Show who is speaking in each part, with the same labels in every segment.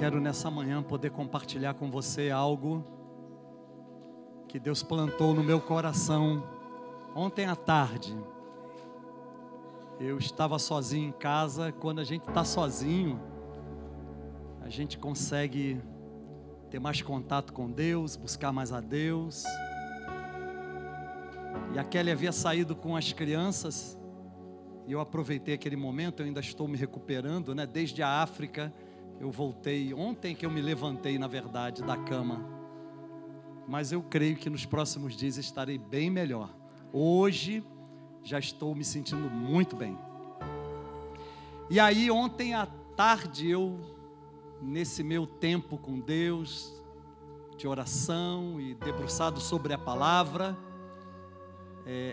Speaker 1: quero nessa manhã poder compartilhar com você algo que Deus plantou no meu coração ontem à tarde. Eu estava sozinho em casa. Quando a gente está sozinho, a gente consegue ter mais contato com Deus, buscar mais a Deus. E a Kelly havia saído com as crianças, e eu aproveitei aquele momento. Eu ainda estou me recuperando, né? Desde a África, eu voltei, ontem que eu me levantei, na verdade, da cama. Mas eu creio que nos próximos dias estarei bem melhor. Hoje, já estou me sentindo muito bem. E aí, ontem à tarde, nesse meu tempo com Deus, de oração e debruçado sobre a palavra,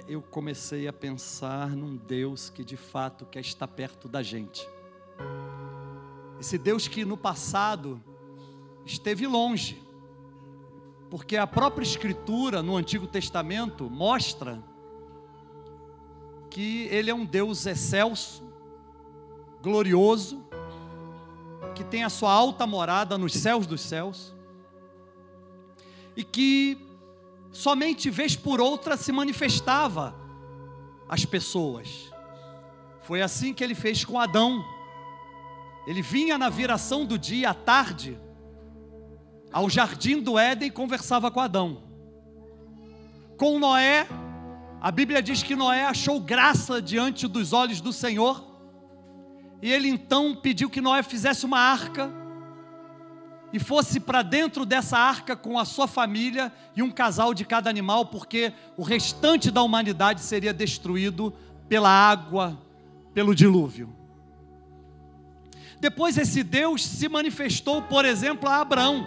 Speaker 1: eu comecei a pensar num Deus que de fato quer estar perto da gente. Esse Deus que no passado esteve longe, porque a própria Escritura no Antigo Testamento mostra que Ele é um Deus excelso, glorioso, que tem a sua alta morada nos céus dos céus, e que somente vez por outra se manifestava às pessoas. Foi assim que Ele fez com Adão. Ele vinha na viração do dia, à tarde, ao jardim do Éden, e conversava com Adão. Com Noé, a Bíblia diz que Noé achou graça diante dos olhos do Senhor, e ele então pediu que Noé fizesse uma arca, e fosse para dentro dessa arca com a sua família e um casal de cada animal, porque o restante da humanidade seria destruído pela água, pelo dilúvio. Depois esse Deus se manifestou, por exemplo, a Abraão,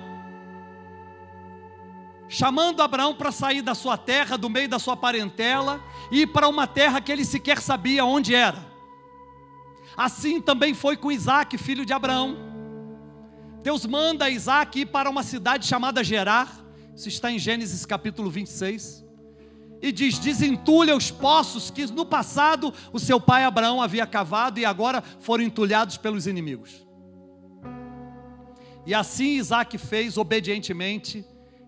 Speaker 1: chamando Abraão para sair da sua terra, do meio da sua parentela, e ir para uma terra que ele sequer sabia onde era. Assim também foi com Isaac, filho de Abraão. Deus manda Isaac ir para uma cidade chamada Gerar, isso está em Gênesis capítulo 26, e diz: desentulha os poços que no passado o seu pai Abraão havia cavado e agora foram entulhados pelos inimigos. E assim Isaac fez obedientemente,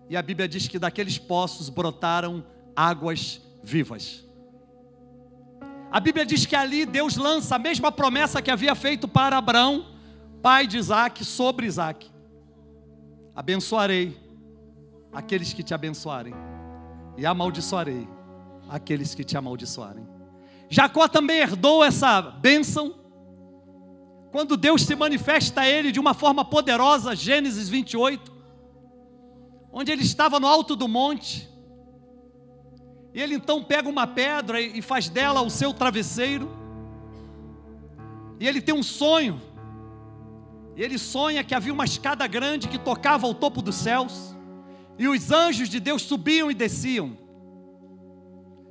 Speaker 1: e a Bíblia diz que daqueles poços brotaram águas vivas. A Bíblia diz que ali Deus lança a mesma promessa que havia feito para Abraão, pai de Isaac, sobre Isaac: abençoarei aqueles que te abençoarem, e amaldiçoarei aqueles que te amaldiçoarem. Jacó também herdou essa bênção, quando Deus se manifesta a ele de uma forma poderosa, Gênesis 28, onde ele estava no alto do monte, e ele então pega uma pedra e faz dela o seu travesseiro, e ele tem um sonho. E ele sonha que havia uma escada grande que tocava ao topo dos céus, e os anjos de Deus subiam e desciam.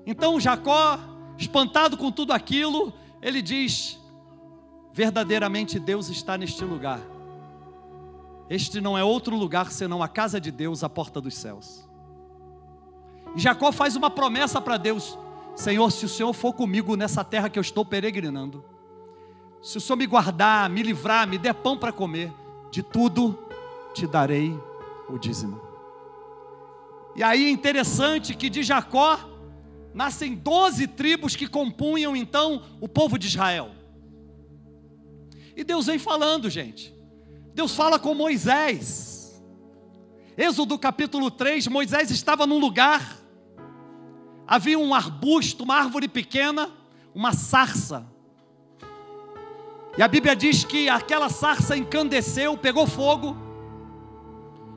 Speaker 1: Então Jacó, espantado com tudo aquilo, ele diz: verdadeiramente Deus está neste lugar. Este não é outro lugar senão a casa de Deus, a porta dos céus. E Jacó faz uma promessa para Deus: Senhor, se o Senhor for comigo nessa terra que eu estou peregrinando, se o Senhor me guardar, me livrar, me der pão para comer, de tudo te darei o dízimo. E aí é interessante que de Jacó nascem 12 tribos que compunham então o povo de Israel. E Deus vem falando, gente. Deus fala com Moisés. Êxodo capítulo 3, Moisés estava num lugar, havia um arbusto, uma árvore pequena, uma sarça. E a Bíblia diz que aquela sarça encandeceu, pegou fogo,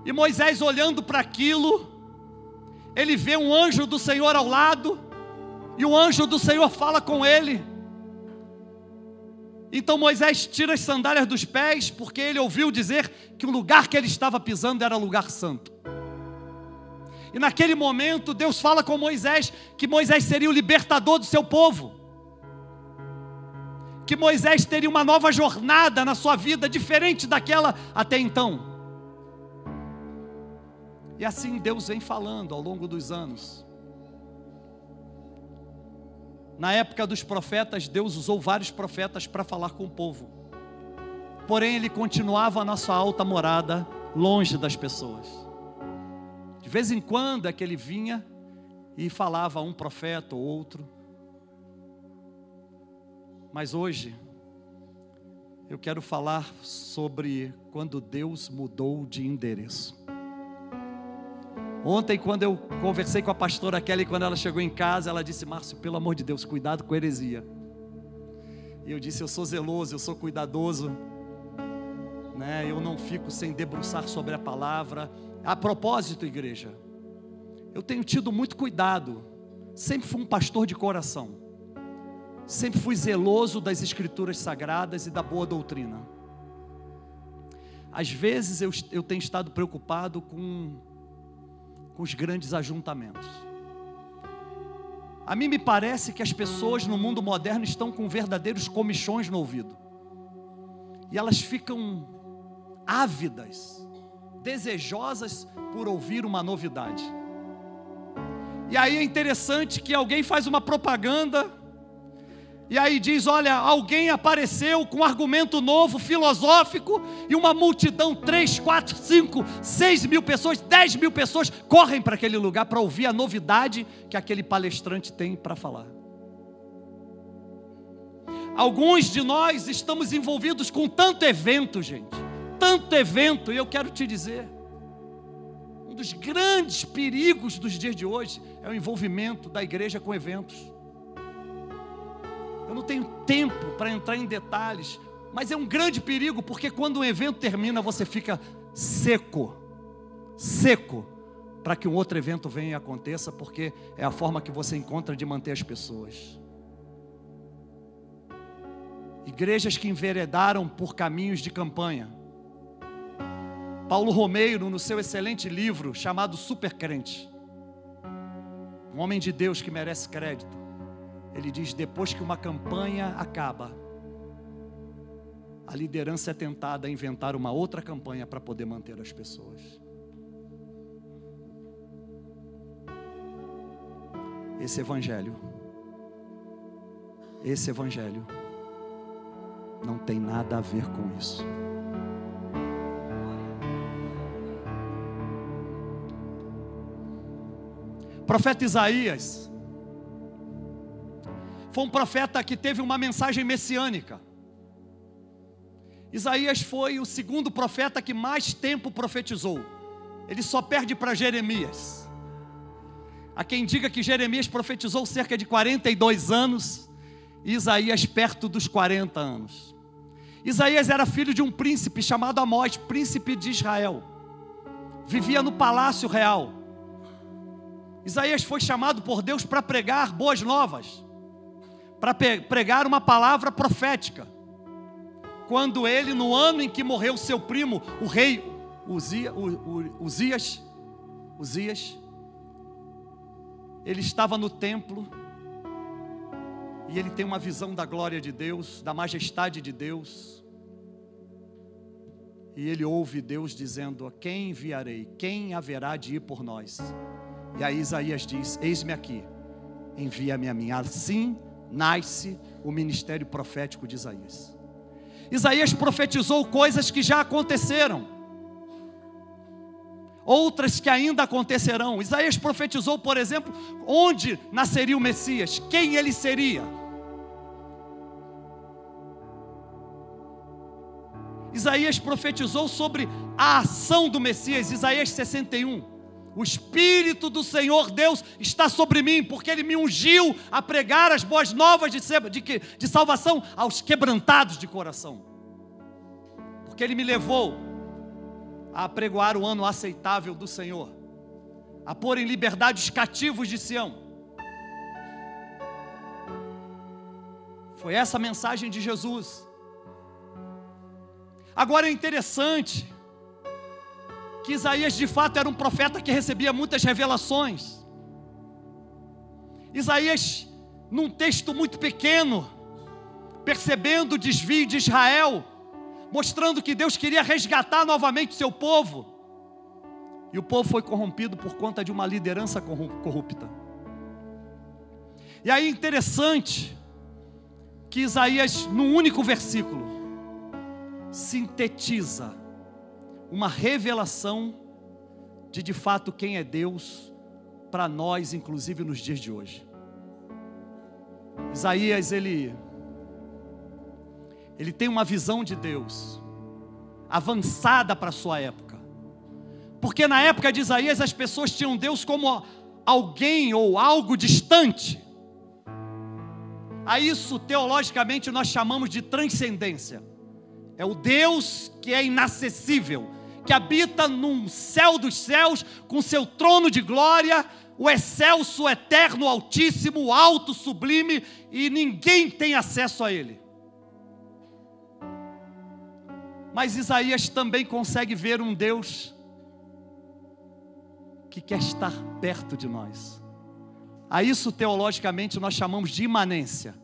Speaker 1: e Moisés, olhando para aquilo, ele vê um anjo do Senhor ao lado, e o anjo do Senhor fala com ele. Então Moisés tira as sandálias dos pés, porque ele ouviu dizer que o lugar que ele estava pisando era lugar santo. E naquele momento Deus fala com Moisés que Moisés seria o libertador do seu povo, que Moisés teria uma nova jornada na sua vida, diferente daquela até então. E assim Deus vem falando ao longo dos anos. Na época dos profetas, Deus usou vários profetas para falar com o povo. porém ele continuava na sua alta morada, longe das pessoas. De vez em quando é que ele vinha e falava a um profeta ou outro. Mas hoje eu quero falar sobre quando Deus mudou de endereço. Ontem, quando eu conversei com a pastora Kelly, quando ela chegou em casa, ela disse: Márcio, pelo amor de Deus, cuidado com a heresia. E eu disse: eu sou zeloso, eu sou cuidadoso, né? Eu não fico sem debruçar sobre a palavra. A propósito, igreja, eu tenho tido muito cuidado. Sempre fui um pastor de coração. Sempre fui zeloso das escrituras sagradas e da boa doutrina. Às vezes eu tenho estado preocupado com os grandes ajuntamentos. A mim me parece que as pessoas no mundo moderno estão com verdadeiros comichões no ouvido. E elas ficam ávidas, desejosas por ouvir uma novidade. E aí é interessante que alguém faz uma propaganda, e aí diz: olha, alguém apareceu com um argumento novo, filosófico, e uma multidão, 3, 4, 5, 6 mil pessoas, 10 mil pessoas, correm para aquele lugar para ouvir a novidade que aquele palestrante tem para falar. Alguns de nós estamos envolvidos com tanto evento, gente, tanto evento, e eu quero te dizer, um dos grandes perigos dos dias de hoje é o envolvimento da igreja com eventos. Eu não tenho tempo para entrar em detalhes, mas é um grande perigo, porque quando um evento termina, você fica seco, para que um outro evento venha e aconteça, porque é a forma que você encontra de manter as pessoas. Igrejas que enveredaram por caminhos de campanha. Paulo Romeiro, no seu excelente livro chamado Supercrente, um homem de Deus que merece crédito, ele diz: depois que uma campanha acaba, a liderança é tentada a inventar uma outra campanha para poder manter as pessoas. Esse evangelho não tem nada a ver com isso. O profeta Isaías foi um profeta que teve uma mensagem messiânica. Isaías foi o segundo profeta que mais tempo profetizou. Ele só perde para Jeremias. Há quem diga que Jeremias profetizou cerca de 42 anos, e Isaías perto dos 40 anos. Isaías era filho de um príncipe chamado Amós, príncipe de Israel. Vivia no palácio real. Isaías foi chamado por Deus para pregar boas novas, para pregar uma palavra profética. Quando ele, no ano em que morreu seu primo, o rei Uzias, ele estava no templo, e ele tem uma visão da glória de Deus, da majestade de Deus, e ele ouve Deus dizendo: a quem enviarei? Quem haverá de ir por nós? E aí Isaías diz: eis-me aqui, envia-me a mim. Assim nasce o ministério profético de Isaías. Isaías profetizou coisas que já aconteceram, outras que ainda acontecerão. Isaías profetizou, por exemplo, onde nasceria o Messias, quem ele seria. Isaías profetizou sobre a ação do Messias. Isaías 61. O Espírito do Senhor Deus está sobre mim, porque Ele me ungiu a pregar as boas novas de salvação aos quebrantados de coração. Porque Ele me levou a apregoar o ano aceitável do Senhor, a pôr em liberdade os cativos de Sião. Foi essa a mensagem de Jesus. Agora é interessante que Isaías de fato era um profeta que recebia muitas revelações. Isaías, num texto muito pequeno, percebendo o desvio de Israel, mostrando que Deus queria resgatar novamente o seu povo, e o povo foi corrompido por conta de uma liderança corrupta. E aí é interessante que Isaías, num único versículo, sintetiza uma revelação de fato quem é Deus para nós, inclusive nos dias de hoje. Isaías, ele tem uma visão de Deus avançada para a sua época, porque na época de Isaías as pessoas tinham Deus como alguém ou algo distante. A isso teologicamente nós chamamos de transcendência. É o Deus que é inacessível, que habita num céu dos céus, com seu trono de glória, o excelso, o eterno, o altíssimo, o alto, sublime, e ninguém tem acesso a ele. Mas Isaías também consegue ver um Deus que quer estar perto de nós. A isso teologicamente nós chamamos de imanência,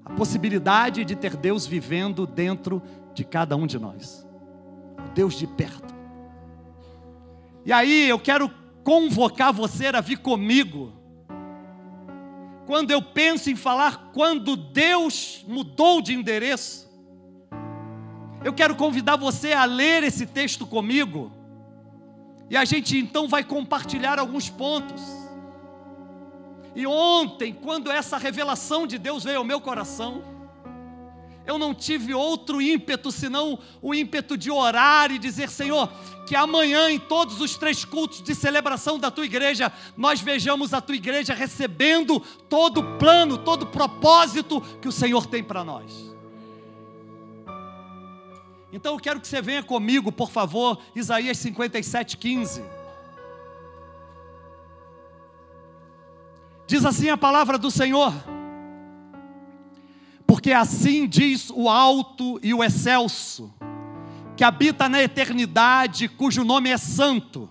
Speaker 1: a possibilidade de ter Deus vivendo dentro de cada um de nós, o Deus de perto. E aí eu quero convocar você a vir comigo. Quando eu penso em falar quando Deus mudou de endereço, eu quero convidar você a ler esse texto comigo, e a gente então vai compartilhar alguns pontos. E ontem, quando essa revelação de Deus veio ao meu coração, eu não tive outro ímpeto senão o ímpeto de orar e dizer: Senhor, que amanhã em todos os 3 cultos de celebração da Tua igreja, nós vejamos a Tua igreja recebendo todo o plano, todo o propósito que o Senhor tem para nós. Então eu quero que você venha comigo, por favor, Isaías 57:15. Diz assim a palavra do Senhor: porque assim diz o alto e o excelso, que habita na eternidade, cujo nome é santo,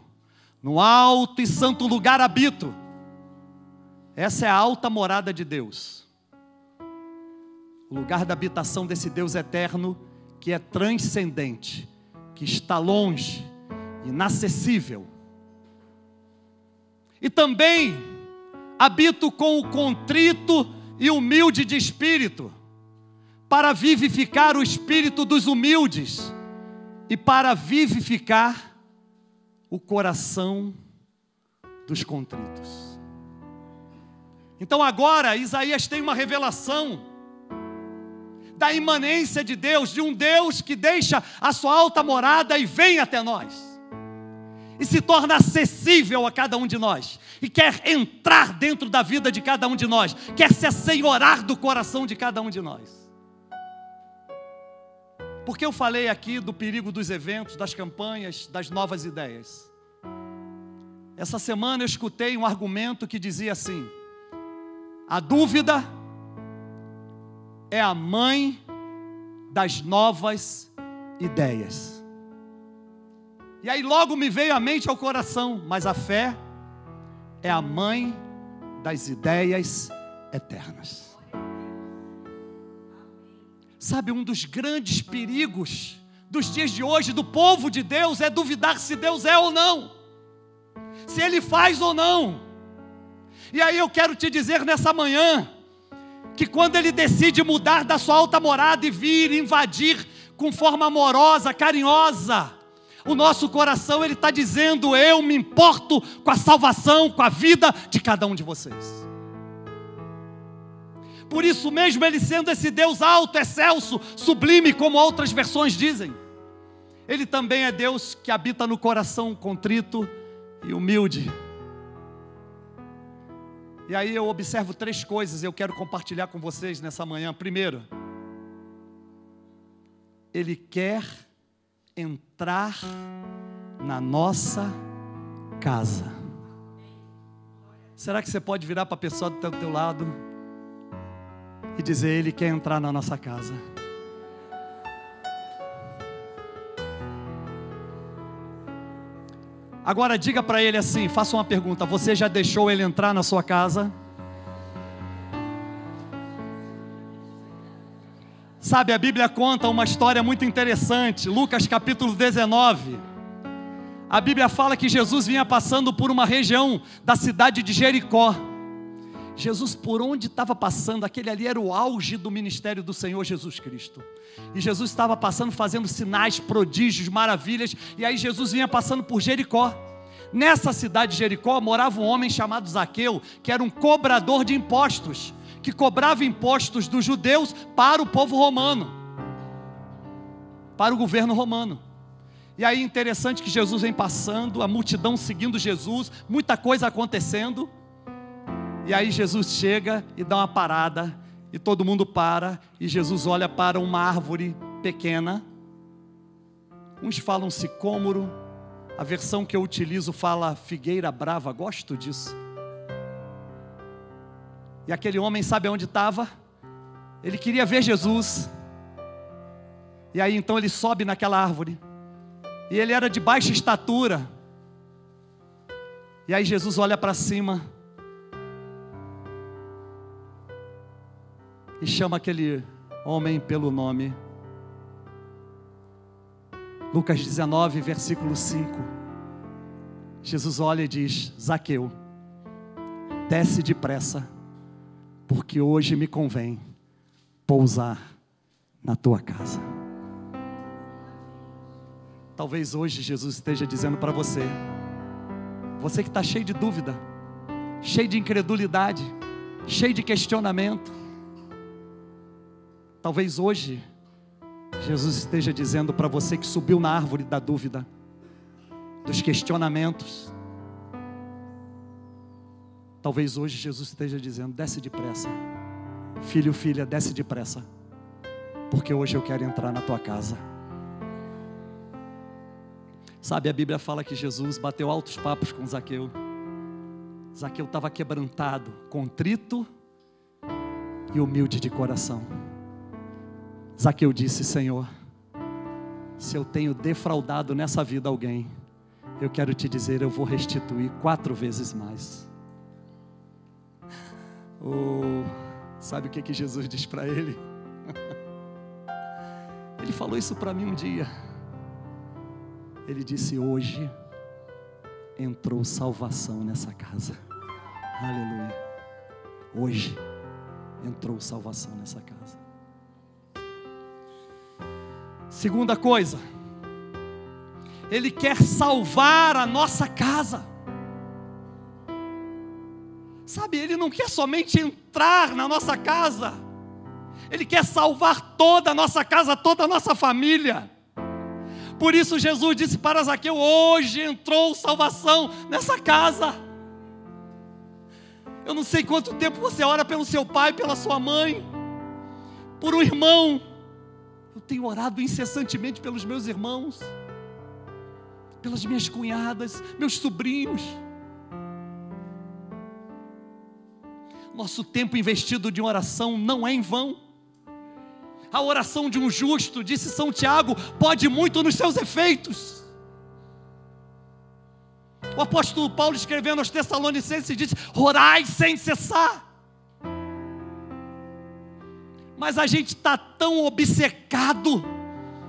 Speaker 1: no alto e santo lugar habito. Essa é a alta morada de Deus, o lugar da habitação desse Deus eterno, que é transcendente, que está longe, inacessível. E também habito com o contrito e humilde de espírito, para vivificar o espírito dos humildes e para vivificar o coração dos contritos. Então agora Isaías tem uma revelação da imanência de Deus, de um Deus que deixa a sua alta morada e vem até nós, e se torna acessível a cada um de nós, e quer entrar dentro da vida de cada um de nós, quer se assenhorar do coração de cada um de nós. Porque eu falei aqui do perigo dos eventos, das campanhas, das novas ideias. Essa semana eu escutei um argumento que dizia assim: a dúvida é a mãe das novas ideias. E aí logo me veio à mente, ao coração: mas a fé é a mãe das ideias eternas. Sabe, um dos grandes perigos dos dias de hoje, do povo de Deus, é duvidar se Deus é ou não, se Ele faz ou não. E aí eu quero te dizer nessa manhã, que quando Ele decide mudar da sua alta morada e vir invadir com forma amorosa, carinhosa, o nosso coração, Ele está dizendo: eu me importo com a salvação, com a vida de cada um de vocês. Por isso mesmo, Ele sendo esse Deus alto, excelso, sublime, como outras versões dizem, Ele também é Deus que habita no coração contrito e humilde. E aí eu observo 3 coisas e eu quero compartilhar com vocês nessa manhã. Primeiro, Ele quer entrar na nossa casa. Será que você pode virar para a pessoa do teu lado e dizer: Ele quer entrar na nossa casa? Agora diga para ele assim, faça uma pergunta: você já deixou Ele entrar na sua casa? Sabe, a Bíblia conta uma história muito interessante. Lucas capítulo 19. A Bíblia fala que Jesus vinha passando por uma região da cidade de Jericó. Jesus, por onde estava passando, aquele ali era o auge do ministério do Senhor Jesus Cristo. E Jesus estava passando, fazendo sinais, prodígios, maravilhas. E aí Jesus vinha passando por Jericó. Nessa cidade de Jericó morava um homem chamado Zaqueu, que era um cobrador de impostos, que cobrava impostos dos judeus para o povo romano, para o governo romano. E aí interessante que Jesus vem passando, a multidão seguindo Jesus, muita coisa acontecendo. E aí Jesus chega e dá uma parada, e todo mundo para, e Jesus olha para uma árvore pequena. Uns falam sicômoro, a versão que eu utilizo fala figueira brava, gosto disso. E aquele homem sabe onde estava? Ele queria ver Jesus. E aí então ele sobe naquela árvore. E ele era de baixa estatura. E aí Jesus olha para cima e chama aquele homem pelo nome. Lucas 19, versículo 5. Jesus olha e diz: Zaqueu, desce depressa, porque hoje me convém pousar na tua casa. Talvez hoje Jesus esteja dizendo para você, você que está cheio de dúvida, cheio de incredulidade, cheio de questionamento, talvez hoje Jesus esteja dizendo para você que subiu na árvore da dúvida, dos questionamentos, talvez hoje Jesus esteja dizendo: desce depressa, filho, filha, desce depressa, porque hoje eu quero entrar na tua casa. Sabe, a Bíblia fala que Jesus bateu altos papos com Zaqueu. Zaqueu estava quebrantado, contrito e humilde de coração. Zaqueu disse: Senhor, se eu tenho defraudado nessa vida alguém, eu quero te dizer, eu vou restituir 4 vezes mais. Sabe o que Jesus diz para ele? Ele falou isso para mim um dia. Ele disse: hoje entrou salvação nessa casa. Aleluia. Hoje entrou salvação nessa casa. Segunda coisa, Ele quer salvar a nossa casa. Sabe, Ele não quer somente entrar na nossa casa, Ele quer salvar toda a nossa casa, toda a nossa família. Por isso Jesus disse para Zaqueu: hoje entrou salvação nessa casa. Eu não sei quanto tempo você ora pelo seu pai, pela sua mãe, por um irmão. Eu tenho orado incessantemente pelos meus irmãos, pelas minhas cunhadas, meus sobrinhos. Nosso tempo investido de oração não é em vão. A oração de um justo, disse São Tiago, pode muito nos seus efeitos. O apóstolo Paulo, escrevendo aos Tessalonicenses, disse: orai sem cessar. Mas a gente está tão obcecado,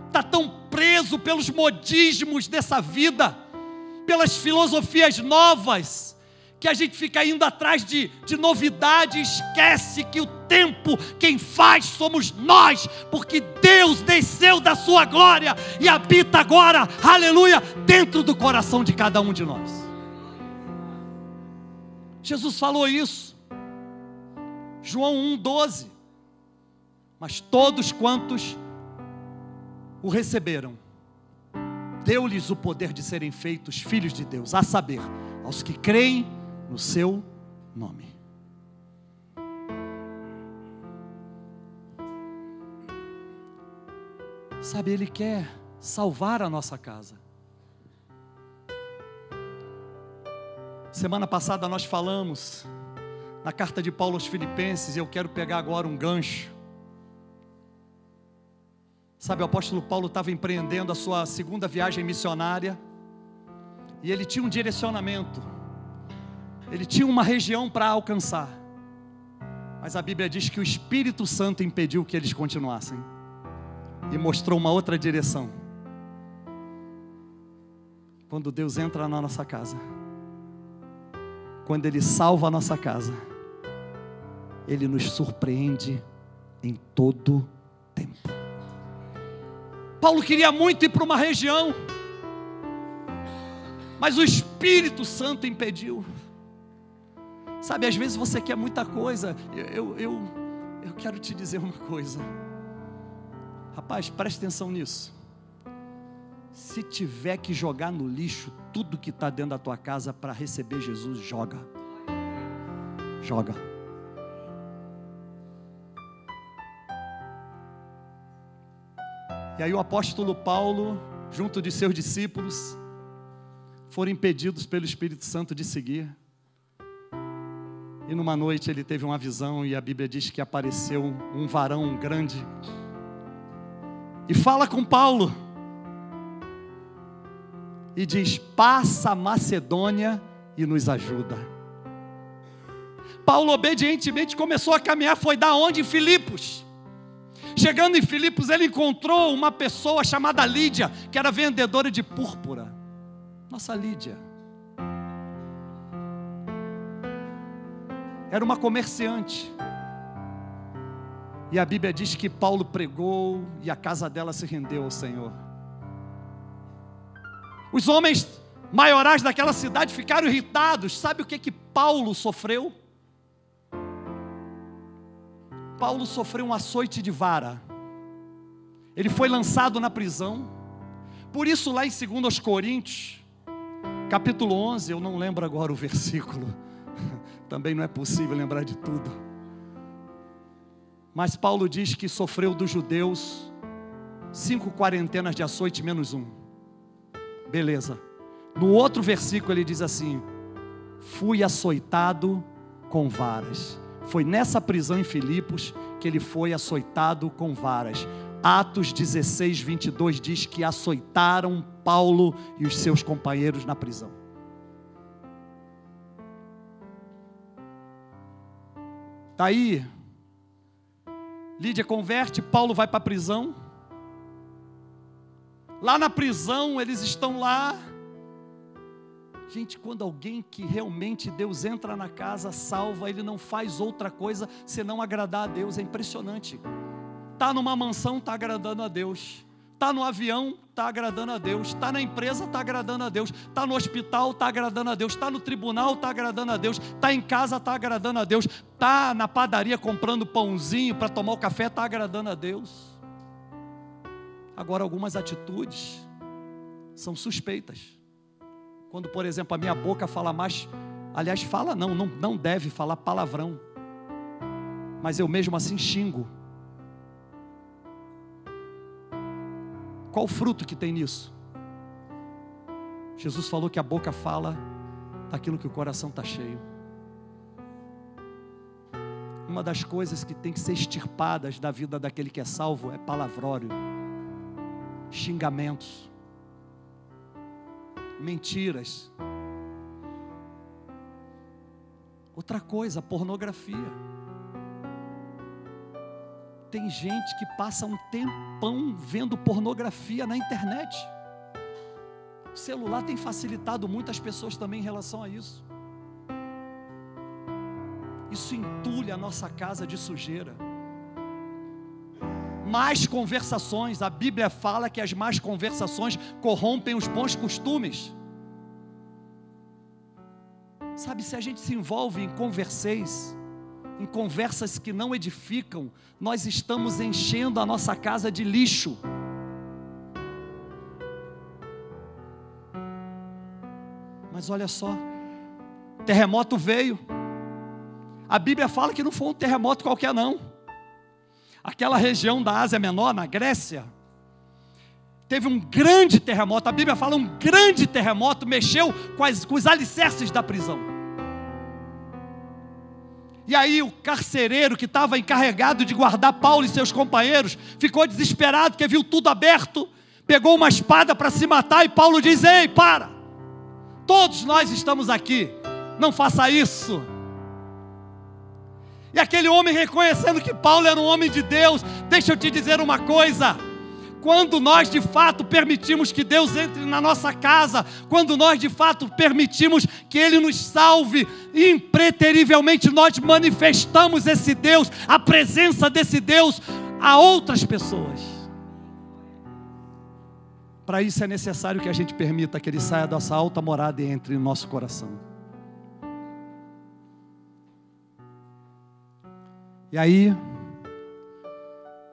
Speaker 1: está tão preso pelos modismos dessa vida, pelas filosofias novas, que a gente fica indo atrás de novidade e esquece que o tempo, quem faz somos nós, porque Deus desceu da sua glória e habita agora, aleluia, dentro do coração de cada um de nós. Jesus falou isso, João 1,12, mas todos quantos o receberam, deu-lhes o poder de serem feitos filhos de Deus, a saber, aos que creem no seu nome. Sabe, Ele quer salvar a nossa casa. Semana passada nós falamos na carta de Paulo aos Filipenses, e eu quero pegar agora um gancho. Sabe, o apóstolo Paulo estava empreendendo a sua segunda viagem missionária, e ele tinha um direcionamento, ele tinha uma região para alcançar, mas a Bíblia diz que o Espírito Santo impediu que eles continuassem, e mostrou uma outra direção. Quando Deus entra na nossa casa, quando Ele salva a nossa casa, Ele nos surpreende em todo tempo. Paulo queria muito ir para uma região, mas o Espírito Santo impediu. Sabe, às vezes você quer muita coisa. Eu quero te dizer uma coisa. Rapaz, preste atenção nisso. Se tiver que jogar no lixo tudo que está dentro da tua casa para receber Jesus, joga. Joga. E aí o apóstolo Paulo, junto de seus discípulos, foram impedidos pelo Espírito Santo de seguir. E numa noite ele teve uma visão, e a Bíblia diz que apareceu um varão grande e fala com Paulo e diz: passa a Macedônia e nos ajuda. Paulo obedientemente começou a caminhar. Foi da onde? Em Filipos. Chegando em Filipos, ele encontrou uma pessoa chamada Lídia, que era vendedora de púrpura. Nossa Lídia era uma comerciante. E a Bíblia diz que Paulo pregou e a casa dela se rendeu ao Senhor. Os homens maiorais daquela cidade ficaram irritados. Sabe o que Paulo sofreu? Paulo sofreu um açoite de vara. Ele foi lançado na prisão. Por isso lá em 2 Coríntios, capítulo 11, eu não lembro agora o versículo, também não é possível lembrar de tudo, mas Paulo diz que sofreu dos judeus 5 quarentenas de açoite menos 1. Beleza. No outro versículo ele diz assim: fui açoitado com varas. Foi nessa prisão em Filipos que ele foi açoitado com varas. Atos 16, 22 diz que açoitaram Paulo e os seus companheiros na prisão. Daí, Lídia converte, Paulo vai para a prisão. Lá na prisão, eles estão lá. Gente, quando alguém que realmente Deus entra na casa, salva, ele não faz outra coisa senão agradar a Deus. É impressionante. Está numa mansão, está agradando a Deus. Está no avião, está agradando a Deus. Está na empresa, está agradando a Deus. Está no hospital, está agradando a Deus. Está no tribunal, está agradando a Deus. Está em casa, está agradando a Deus. Está na padaria comprando pãozinho para tomar o café, está agradando a Deus. Agora, algumas atitudes são suspeitas. Quando, por exemplo, a minha boca fala mais, aliás, fala não deve falar palavrão, mas eu mesmo assim xingo. Qual o fruto que tem nisso? Jesus falou que a boca fala daquilo que o coração está cheio. Uma das coisas que tem que ser extirpadas da vida daquele que é salvo é palavrório, xingamentos, mentiras. Outra coisa, pornografia. Tem gente que passa um tempão vendo pornografia na internet. O celular tem facilitado muitas pessoas também em relação a isso. Isso entulha a nossa casa de sujeira. Más conversações, a Bíblia fala que as más conversações corrompem os bons costumes. Sabe, se a gente se envolve em em conversas que não edificam, nós estamos enchendo a nossa casa de lixo. Mas olha só, terremoto veio. A Bíblia fala que não foi um terremoto qualquer não. Aquela região da Ásia Menor, na Grécia, teve um grande terremoto. A Bíblia fala um grande terremoto, mexeu com os alicerces da prisão. E aí o carcereiro que estava encarregado de guardar Paulo e seus companheiros ficou desesperado porque viu tudo aberto, pegou uma espada para se matar, e Paulo diz: ei, para, todos nós estamos aqui, não faça isso. E aquele homem, reconhecendo que Paulo era um homem de Deus, deixa eu te dizer uma coisa: Quando nós de fato permitimos que Deus entre na nossa casa, quando nós de fato permitimos que Ele nos salve, impreterivelmente nós manifestamos esse Deus, a presença desse Deus a outras pessoas. Para isso é necessário que a gente permita que Ele saia dessa alta morada e entre no nosso coração. E aí,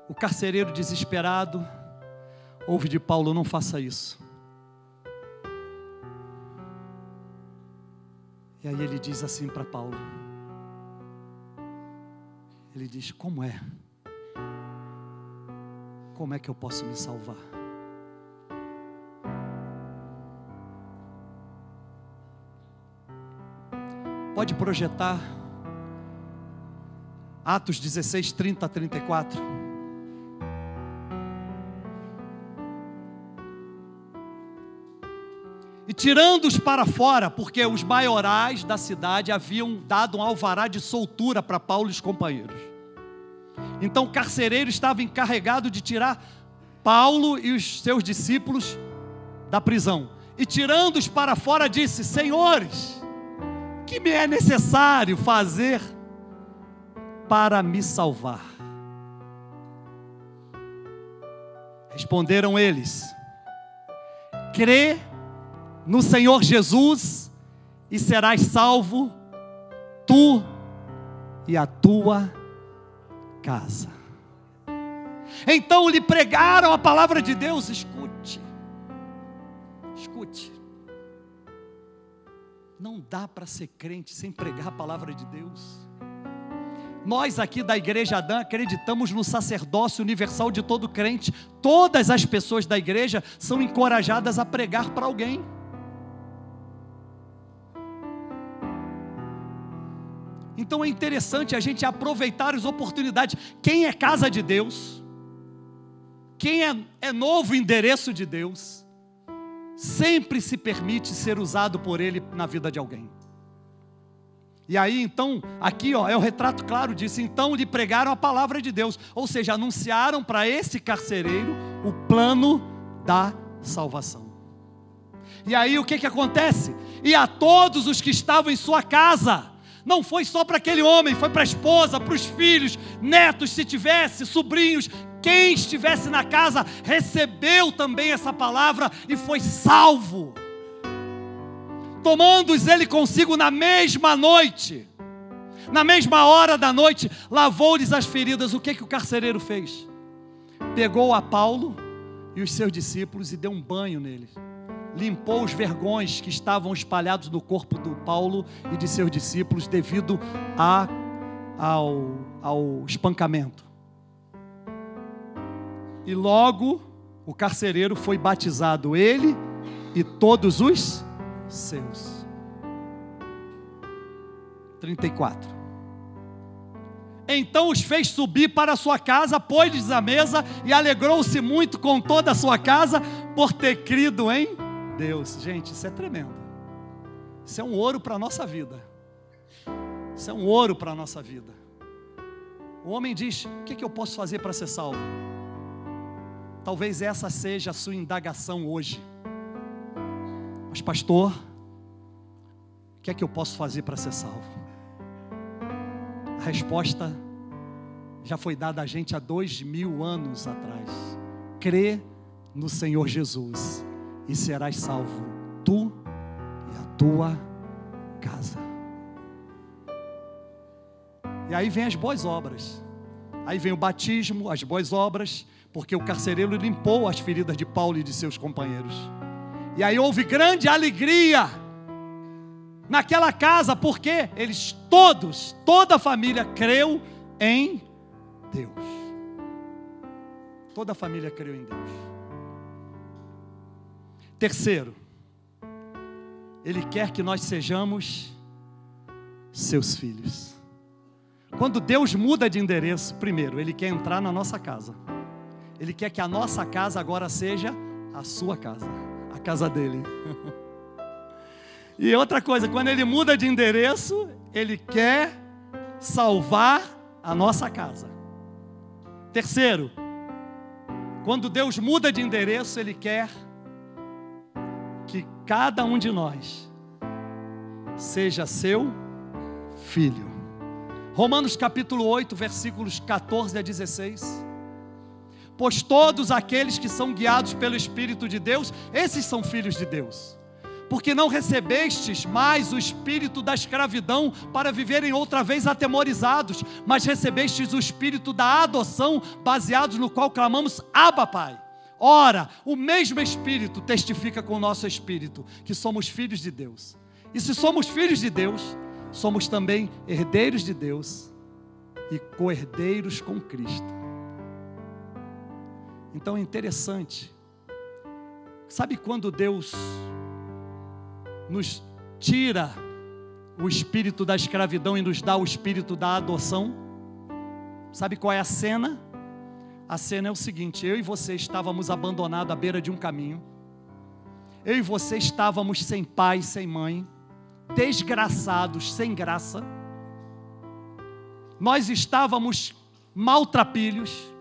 Speaker 1: o carcereiro desesperado ouve de Paulo: não faça isso. E aí ele diz assim para Paulo, ele diz: como é que eu posso me salvar? Pode projetar Atos 16, 30 a 34. E tirando-os para fora, porque os maiorais da cidade haviam dado um alvará de soltura para Paulo e os companheiros. Então o carcereiro estava encarregado de tirar Paulo e os seus discípulos da prisão. E tirando-os para fora disse: senhores, o que me é necessário fazer para me salvar? Responderam eles: crê no Senhor Jesus e serás salvo, tu e a tua casa. Então lhe pregaram a palavra de Deus. Escute, não dá para ser crente sem pregar a palavra de Deus. Nós aqui da Igreja Adã acreditamos no sacerdócio universal de todo crente. Todas as pessoas da igreja são encorajadas a pregar para alguém. Então é interessante a gente aproveitar as oportunidades. Quem é casa de Deus, quem é novo endereço de Deus, sempre se permite ser usado por Ele na vida de alguém. E aí então, aqui é o retrato claro disso. Então lhe pregaram a palavra de Deus, ou seja, anunciaram para esse carcereiro o plano da salvação. E aí o que acontece? E a todos os que estavam em sua casa. Não foi só para aquele homem, foi para a esposa, para os filhos, netos, se tivesse, sobrinhos. Quem estivesse na casa recebeu também essa palavra e foi salvo. Tomando-os ele consigo na mesma noite, na mesma hora da noite, lavou-lhes as feridas. O que o carcereiro fez? Pegou a Paulo e os seus discípulos e deu um banho neles. Limpou os vergões que estavam espalhados no corpo do Paulo e de seus discípulos devido ao espancamento. E logo o carcereiro foi batizado, ele e todos os seus. 34. Então os fez subir para a sua casa, pôs-lhes à mesa e alegrou-se muito com toda a sua casa por ter crido em Deus. Gente, isso é tremendo. Isso é um ouro para a nossa vida. Isso é um ouro para a nossa vida. O homem diz: o que eu posso fazer para ser salvo? Talvez essa seja a sua indagação hoje. Mas pastor, o que é que eu posso fazer para ser salvo? A resposta já foi dada a gente há 2000 anos atrás. Crê no Senhor Jesus e serás salvo, tu e a tua casa. E aí vem as boas obras. Aí vem o batismo, as boas obras, porque o carcereiro limpou as feridas de Paulo e de seus companheiros. E aí houve grande alegria naquela casa, porque eles todos, toda a família creu em Deus. Toda a família creu em Deus. Terceiro, Ele quer que nós sejamos seus filhos. Quando Deus muda de endereço, primeiro, Ele quer entrar na nossa casa. Ele quer que a nossa casa agora seja a sua casa, a casa dele. E outra coisa, quando Ele muda de endereço, Ele quer salvar a nossa casa. Terceiro, Quando Deus muda de endereço, Ele quer que cada um de nós seja seu filho. Romanos capítulo 8, versículos 14 a 16. Pois todos aqueles que são guiados pelo Espírito de Deus, esses são filhos de Deus. Porque não recebestes mais o espírito da escravidão para viverem outra vez atemorizados, mas recebestes o espírito da adoção, baseados no qual clamamos, Abba, Pai. Ora, o mesmo Espírito testifica com o nosso espírito que somos filhos de Deus. E se somos filhos de Deus, somos também herdeiros de Deus e co-herdeiros com Cristo. Então é interessante. Sabe quando Deus nos tira o espírito da escravidão e nos dá o espírito da adoção? Sabe qual é a cena? A cena é o seguinte: eu e você estávamos abandonados à beira de um caminho. Eu e você estávamos sem pai, sem mãe, desgraçados, sem graça. Nós estávamos maltrapilhos.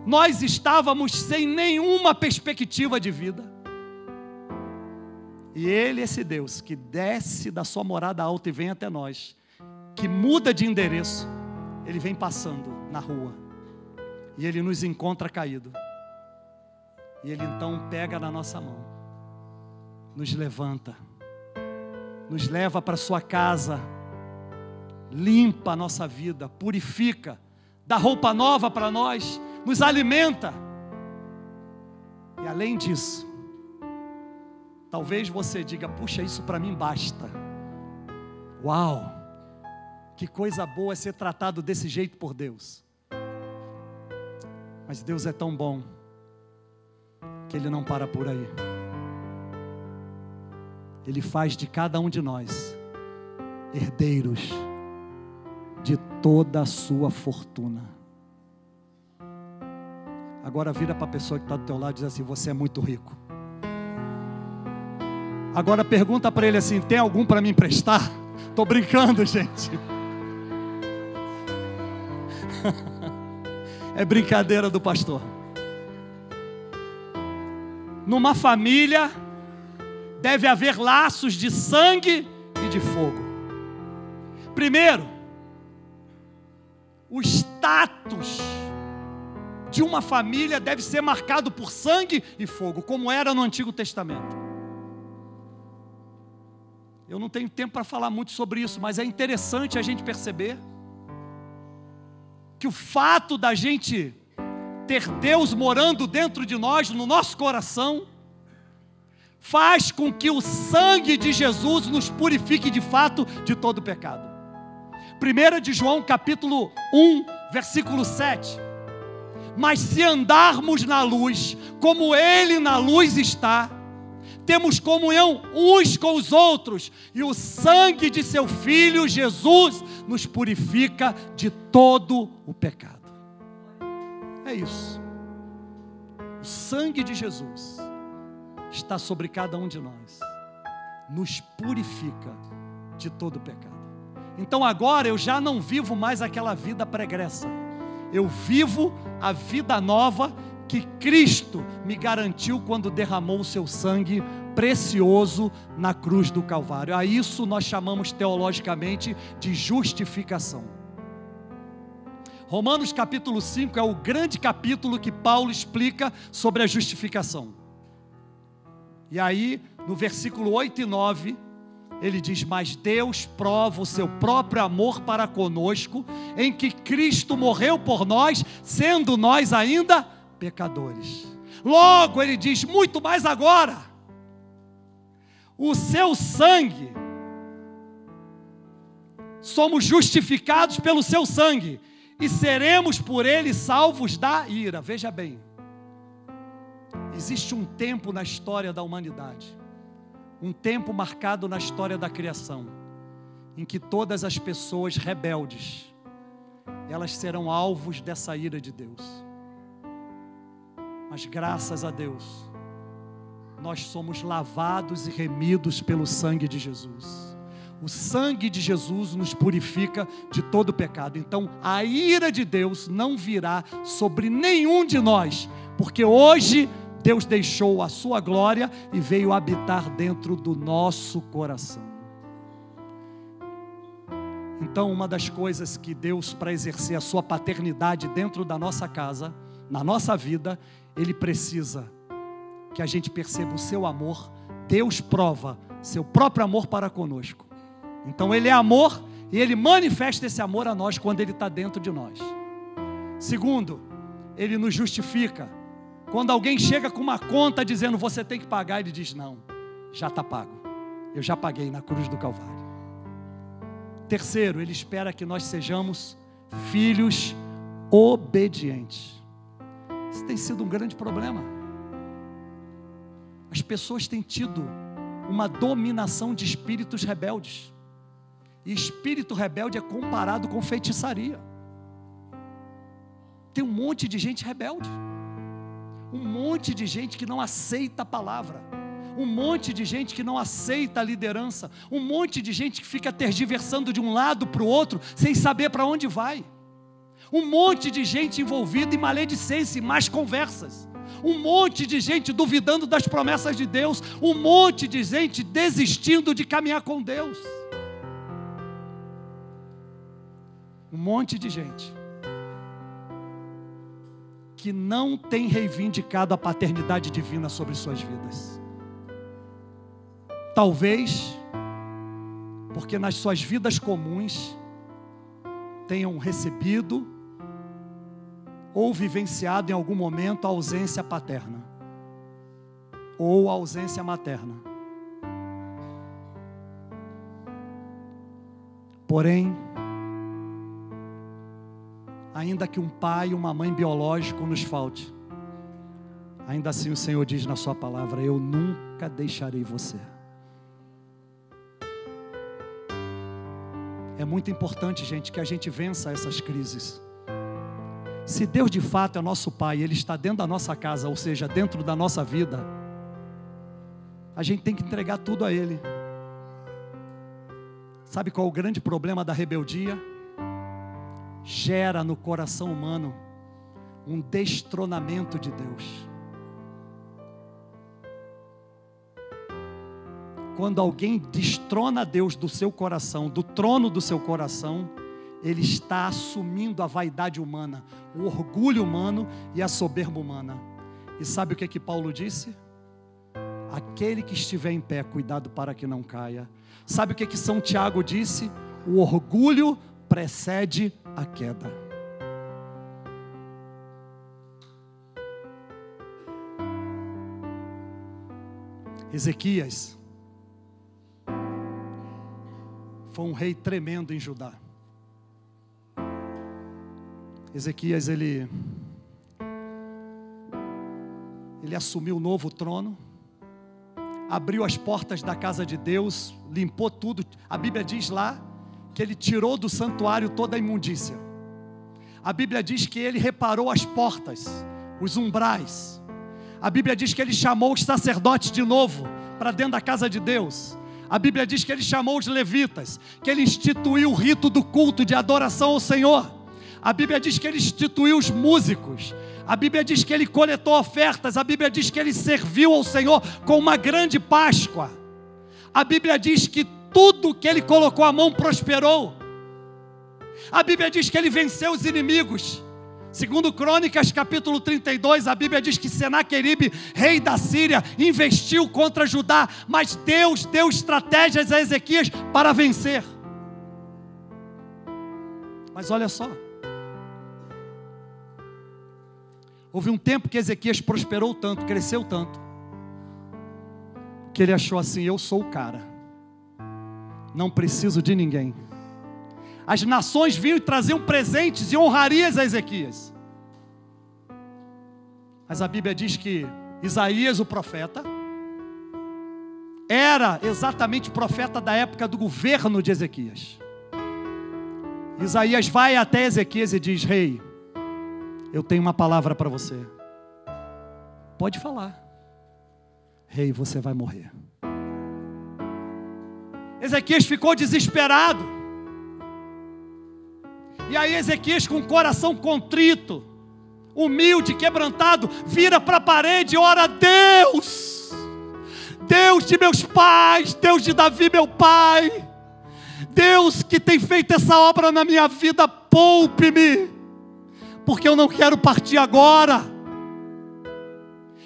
Speaker 1: Nós estávamos sem nenhuma perspectiva de vida. E Ele, esse Deus que desce da sua morada alta e vem até nós, que muda de endereço, Ele vem passando na rua e Ele nos encontra caído. E Ele então pega na nossa mão, nos levanta, nos leva para sua casa, limpa a nossa vida, purifica, dá roupa nova para nós, nos alimenta. E além disso, talvez você diga: puxa, isso para mim basta. Uau, que coisa boa é ser tratado desse jeito por Deus. Mas Deus é tão bom que Ele não para por aí. Ele faz de cada um de nós herdeiros de toda a sua fortuna. Agora vira para a pessoa que está do teu lado e diz assim: você é muito rico. Agora pergunta para ele assim: tem algum para me emprestar? Estou brincando, gente. É brincadeira do pastor. Numa família deve haver laços de sangue e de fogo. Primeiro, o status de uma família deve ser marcado por sangue e fogo, como era no Antigo Testamento. Eu não tenho tempo para falar muito sobre isso, mas é interessante a gente perceber que o fato da gente ter Deus morando dentro de nós, no nosso coração, faz com que o sangue de Jesus nos purifique de fato de todo pecado. 1 de João capítulo 1, versículo 7. Mas se andarmos na luz, como Ele na luz está, temos comunhão uns com os outros, e o sangue de seu Filho Jesus nos purifica de todo o pecado. É isso. O sangue de Jesus está sobre cada um de nós, nos purifica de todo o pecado. Então agora eu já não vivo mais aquela vida pregressa. Eu vivo a vida nova que Cristo me garantiu quando derramou o seu sangue precioso na cruz do Calvário. A isso nós chamamos teologicamente de justificação. Romanos capítulo 5 é o grande capítulo que Paulo explica sobre a justificação. E aí, no versículo 8 e 9, ele diz: mas Deus prova o seu próprio amor para conosco, em que Cristo morreu por nós, sendo nós ainda pecadores. Logo, ele diz: muito mais agora, o seu sangue, somos justificados pelo seu sangue, e seremos por ele salvos da ira. Veja bem, existe um tempo na história da humanidade, um tempo marcado na história da criação, em que todas as pessoas rebeldes, elas serão alvos dessa ira de Deus. Mas graças a Deus, nós somos lavados e remidos pelo sangue de Jesus. O sangue de Jesus nos purifica de todo pecado. Então, a ira de Deus não virá sobre nenhum de nós, porque hoje Deus deixou a sua glória e veio habitar dentro do nosso coração. Então, uma das coisas que Deus, para exercer a sua paternidade dentro da nossa casa, na nossa vida, Ele precisa que a gente perceba o seu amor. Deus prova seu próprio amor para conosco. Então Ele é amor e Ele manifesta esse amor a nós quando Ele está dentro de nós. Segundo, Ele nos justifica. Quando alguém chega com uma conta dizendo você tem que pagar, Ele diz não, já está pago. Eu já paguei na cruz do Calvário. Terceiro, Ele espera que nós sejamos filhos obedientes. Isso tem sido um grande problema. As pessoas têm tido uma dominação de espíritos rebeldes. E espírito rebelde é comparado com feitiçaria. Tem um monte de gente rebelde. Um monte de gente que não aceita a palavra. Um monte de gente que não aceita a liderança. Um monte de gente que fica tergiversando de um lado para o outro, sem saber para onde vai. Um monte de gente envolvida em maledicência e más conversas. Um monte de gente duvidando das promessas de Deus. Um monte de gente desistindo de caminhar com Deus. Um monte de gente que não tem reivindicado a paternidade divina sobre suas vidas. Talvez porque nas suas vidas comuns tenham recebido ou vivenciado em algum momento a ausência paterna ou a ausência materna. Porém, ainda que um pai e uma mãe biológico nos falte, ainda assim o Senhor diz na sua palavra: eu nunca deixarei você. É muito importante, gente, que a gente vença essas crises. Se Deus de fato é nosso Pai, Ele está dentro da nossa casa, ou seja, dentro da nossa vida, a gente tem que entregar tudo a Ele. Sabe qual é o grande problema da rebeldia? Gera no coração humano um destronamento de Deus. Quando alguém destrona Deus do seu coração, do trono do seu coração, ele está assumindo a vaidade humana, o orgulho humano e a soberba humana. E sabe o que Paulo disse? Aquele que estiver em pé, cuidado para que não caia. Sabe o que São Tiago disse? O orgulho precede a queda. Ezequias foi um rei tremendo em Judá. Ezequias, ele assumiu o novo trono, abriu as portas da casa de Deus, limpou tudo. A Bíblia diz lá que ele tirou do santuário toda a imundícia. A Bíblia diz que ele reparou as portas, os umbrais. A Bíblia diz que ele chamou os sacerdotes de novo para dentro da casa de Deus. A Bíblia diz que ele chamou os levitas, que ele instituiu o rito do culto de adoração ao Senhor. A Bíblia diz que ele instituiu os músicos. A Bíblia diz que ele coletou ofertas. A Bíblia diz que ele serviu ao Senhor com uma grande Páscoa. A Bíblia diz que tudo que ele colocou a mão prosperou. A Bíblia diz que ele venceu os inimigos. Segundo Crônicas, capítulo 32, a Bíblia diz que Senaqueribe, rei da Síria, investiu contra Judá, mas Deus deu estratégias a Ezequias para vencer. Mas olha só, houve um tempo que Ezequias prosperou tanto, cresceu tanto, que ele achou assim: eu sou o cara, não preciso de ninguém. As nações vinham e traziam presentes e honrarias a Ezequias. Mas a Bíblia diz que Isaías, o profeta, era exatamente o profeta da época do governo de Ezequias. Isaías vai até Ezequias e diz: rei, eu tenho uma palavra para você. Pode falar. Rei, você vai morrer. Ezequias ficou desesperado. E aí Ezequias, com o coração contrito, humilde, quebrantado, vira para a parede e ora: Deus, Deus de meus pais, Deus de Davi meu pai, Deus que tem feito essa obra na minha vida, poupe-me, porque eu não quero partir agora.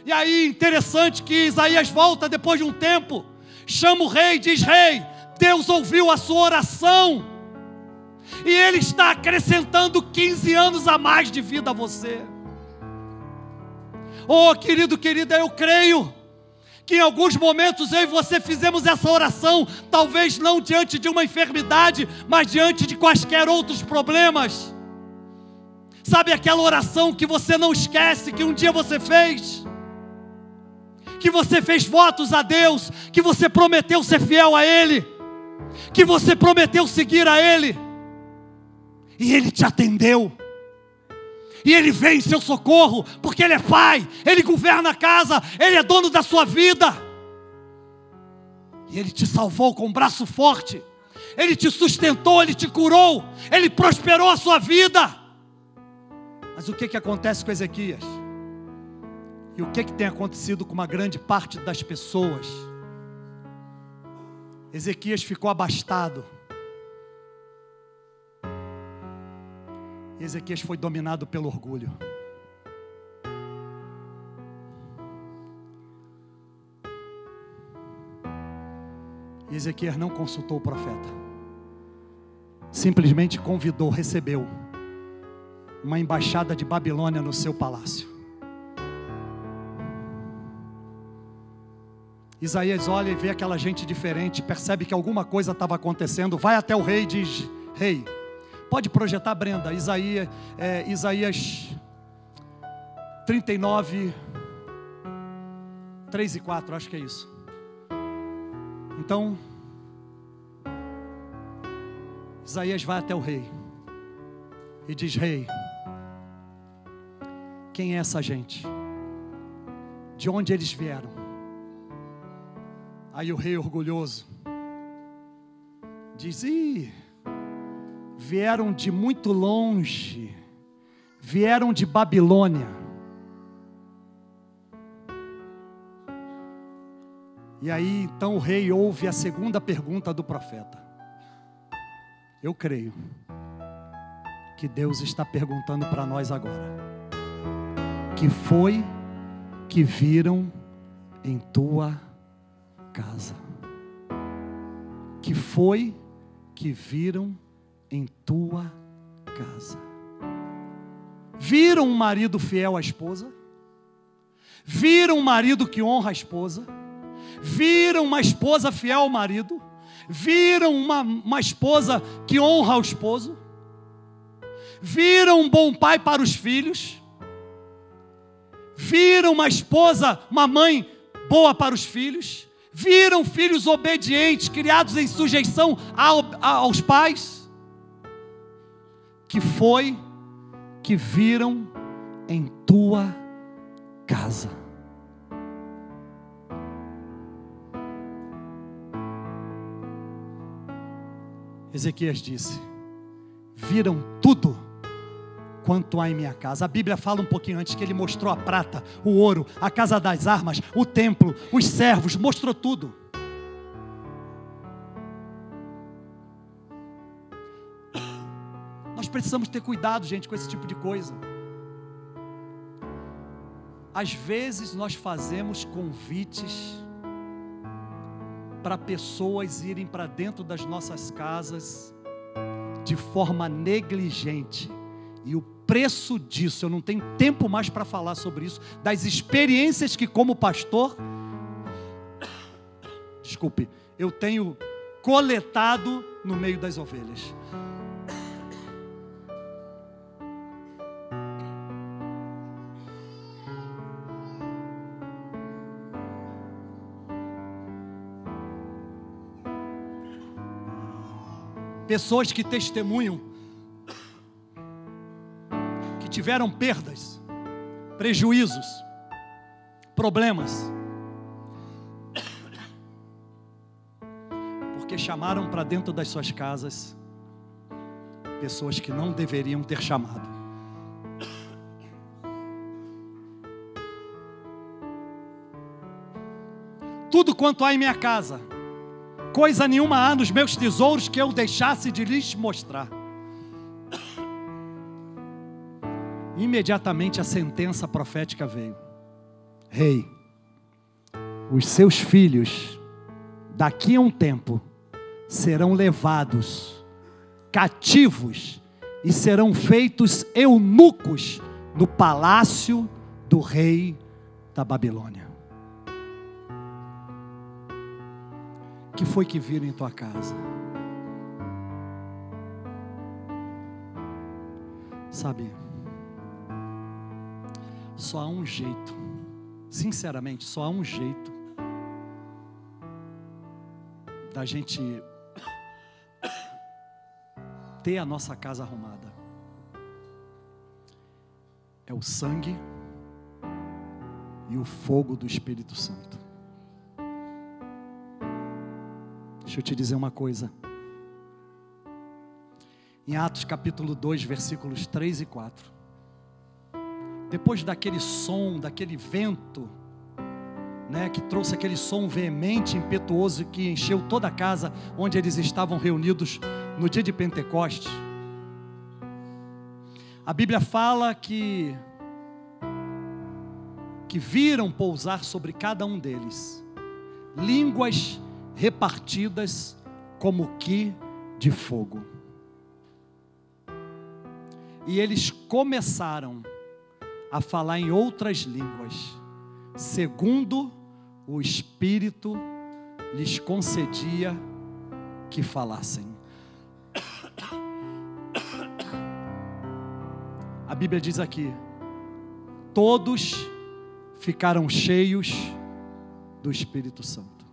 Speaker 1: E aí, interessante que Isaías volta depois de um tempo, chama o rei e diz: rei, Deus ouviu a sua oração, e Ele está acrescentando 15 anos a mais de vida a você. Oh, querido, querida, eu creio que em alguns momentos eu e você fizemos essa oração, talvez não diante de uma enfermidade, mas diante de quaisquer outros problemas. Sabe aquela oração que você não esquece, que um dia você fez? Que você fez votos a Deus, que você prometeu ser fiel a Ele, que você prometeu seguir a Ele, e Ele te atendeu, e Ele veio em seu socorro, porque Ele é Pai, Ele governa a casa, Ele é dono da sua vida, e Ele te salvou com um braço forte, Ele te sustentou, Ele te curou, Ele prosperou a sua vida. Mas o que acontece com Ezequias? E o que tem acontecido com uma grande parte das pessoas? Ezequias ficou abastado. E Ezequias foi dominado pelo orgulho. E Ezequias não consultou o profeta. Simplesmente convidou, recebeu uma embaixada de Babilônia no seu palácio. Isaías olha e vê aquela gente diferente, percebe que alguma coisa estava acontecendo, vai até o rei e diz: rei, pode projetar, Brenda, Isaías 39, 3 e 4, acho que é isso. Então, Isaías vai até o rei e diz: rei, quem é essa gente? De onde eles vieram? Aí o rei orgulhoso diz: vieram de muito longe, vieram de Babilônia. E aí então o rei ouve a segunda pergunta do profeta. Eu creio que Deus está perguntando para nós agora: que foi que viram em tua casa? Que foi que viram em tua casa? Viram um marido fiel à esposa? Viram um marido que honra a esposa? Viram uma esposa fiel ao marido? Viram uma esposa que honra o esposo? Viram um bom pai para os filhos? Viram uma esposa, uma mãe boa para os filhos? Viram filhos obedientes, criados em sujeição aos pais? Que foi que viram em tua casa? Ezequias disse: viram tudo quanto há em minha casa. A Bíblia fala um pouquinho antes que ele mostrou a prata, o ouro, a casa das armas, o templo, os servos, mostrou tudo. Nós precisamos ter cuidado, gente, com esse tipo de coisa. Às vezes nós fazemos convites para pessoas irem para dentro das nossas casas de forma negligente. E o preço disso, eu não tenho tempo mais para falar sobre isso, das experiências que como pastor, eu tenho coletado no meio das ovelhas. Pessoas que testemunham que tiveram perdas, prejuízos, problemas, porque porque chamaram para dentro das suas casas pessoas que não deveriam ter chamado. Tudo quanto há em minha casa, coisa nenhuma há nos meus tesouros que eu deixasse de lhes mostrar. Imediatamente a sentença profética veio: Rei, os seus filhos, daqui a um tempo, serão levados cativos e serão feitos eunucos no palácio do rei da Babilônia. O que foi que viram em tua casa? Sabe, só há um jeito, sinceramente, só há um jeito da gente ter a nossa casa arrumada. É o sangue e o fogo do Espírito Santo. Deixa eu te dizer uma coisa. Em Atos capítulo 2, versículos 3 e 4. Depois daquele som, daquele vento, né, que trouxe aquele som veemente, impetuoso, que encheu toda a casa onde eles estavam reunidos no dia de Pentecostes. A Bíblia fala que viram pousar sobre cada um deles línguas repartidas como que de fogo. E eles começaram a falar em outras línguas, segundo o Espírito lhes concedia que falassem. A Bíblia diz aqui: todos ficaram cheios do Espírito Santo.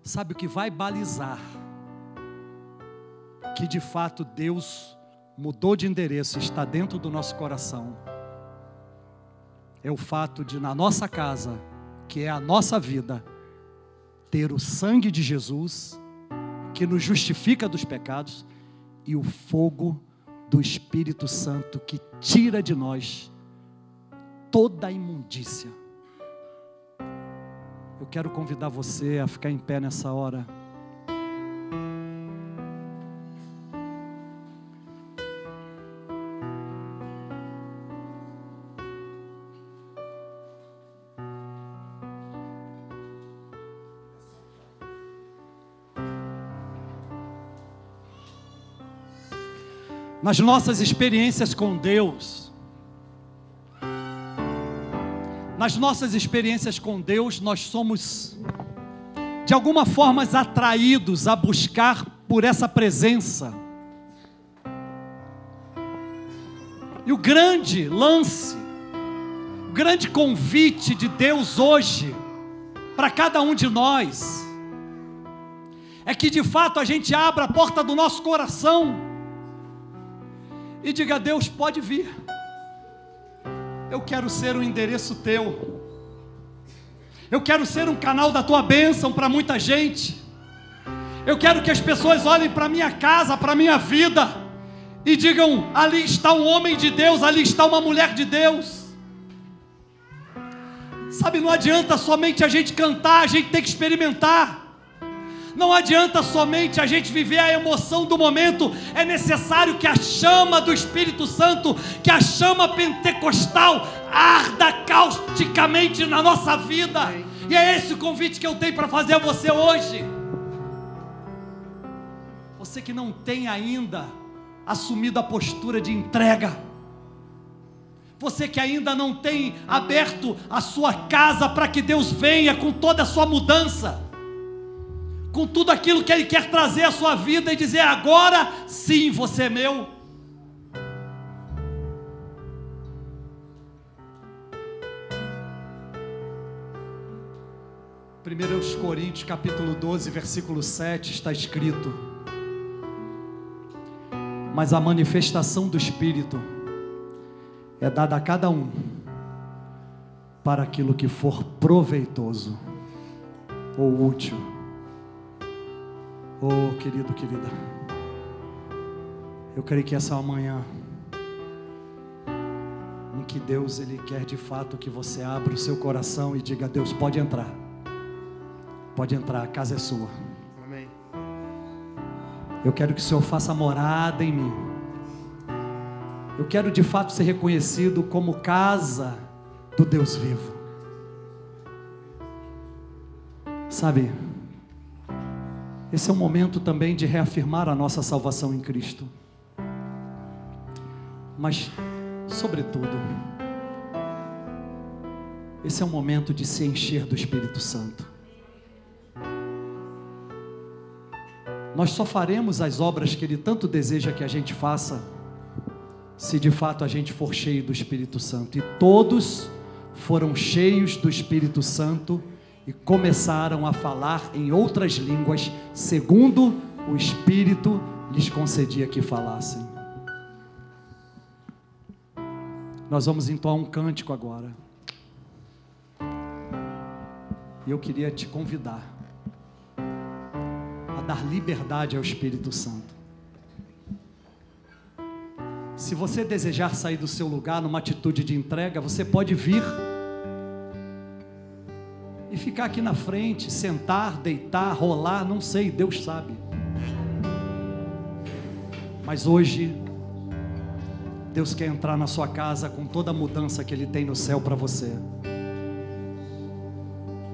Speaker 1: Sabe o que vai balizar que de fato Deus mudou de endereço e está dentro do nosso coração? É o fato de, na nossa casa, que é a nossa vida, ter o sangue de Jesus, que nos justifica dos pecados, e o fogo do Espírito Santo, que tira de nós toda a imundícia. Eu quero convidar você a ficar em pé nessa hora. Nas nossas experiências com Deus, nós somos, de alguma forma, atraídos a buscar por essa presença. E o grande lance, o grande convite de Deus hoje, para cada um de nós, é que de fato a gente abra a porta do nosso coração e diga: Deus, pode vir. Eu quero ser um endereço teu. Eu quero ser um canal da tua bênção para muita gente. Eu quero que as pessoas olhem para a minha casa, para a minha vida, e digam: ali está um homem de Deus, ali está uma mulher de Deus. Sabe, não adianta somente a gente cantar, a gente tem que experimentar. Não adianta somente a gente viver a emoção do momento. É necessário que a chama do Espírito Santo, que a chama pentecostal arda causticamente na nossa vida. E é esse o convite que eu tenho para fazer a você hoje. Você que não tem ainda assumido a postura de entrega, você que ainda não tem aberto a sua casa para que Deus venha com toda a sua mudança, com tudo aquilo que Ele quer trazer à sua vida e dizer: agora sim, você é meu. Primeiro aos Coríntios capítulo 12, versículo 7 está escrito: mas a manifestação do Espírito é dada a cada um para aquilo que for proveitoso ou útil. Oh, querido, querida, eu creio que essa é uma manhã em que Deus, Ele quer de fato que você abra o seu coração e diga: Deus, pode entrar, a casa é sua.
Speaker 2: Amém.
Speaker 1: Eu quero que o Senhor faça morada em mim. Eu quero de fato ser reconhecido como casa do Deus vivo. Sabe, esse é um momento também de reafirmar a nossa salvação em Cristo. Mas, sobretudo, esse é um momento de se encher do Espírito Santo. Nós só faremos as obras que Ele tanto deseja que a gente faça, se de fato a gente for cheio do Espírito Santo. E todos foram cheios do Espírito Santo e começaram a falar em outras línguas, segundo o Espírito lhes concedia que falassem. Nós vamos entoar um cântico agora. E eu queria te convidar a dar liberdade ao Espírito Santo. Se você desejar sair do seu lugar numa atitude de entrega, você pode vir e ficar aqui na frente, sentar, deitar, rolar, não sei, Deus sabe. Mas hoje, Deus quer entrar na sua casa com toda a mudança que Ele tem no céu para você.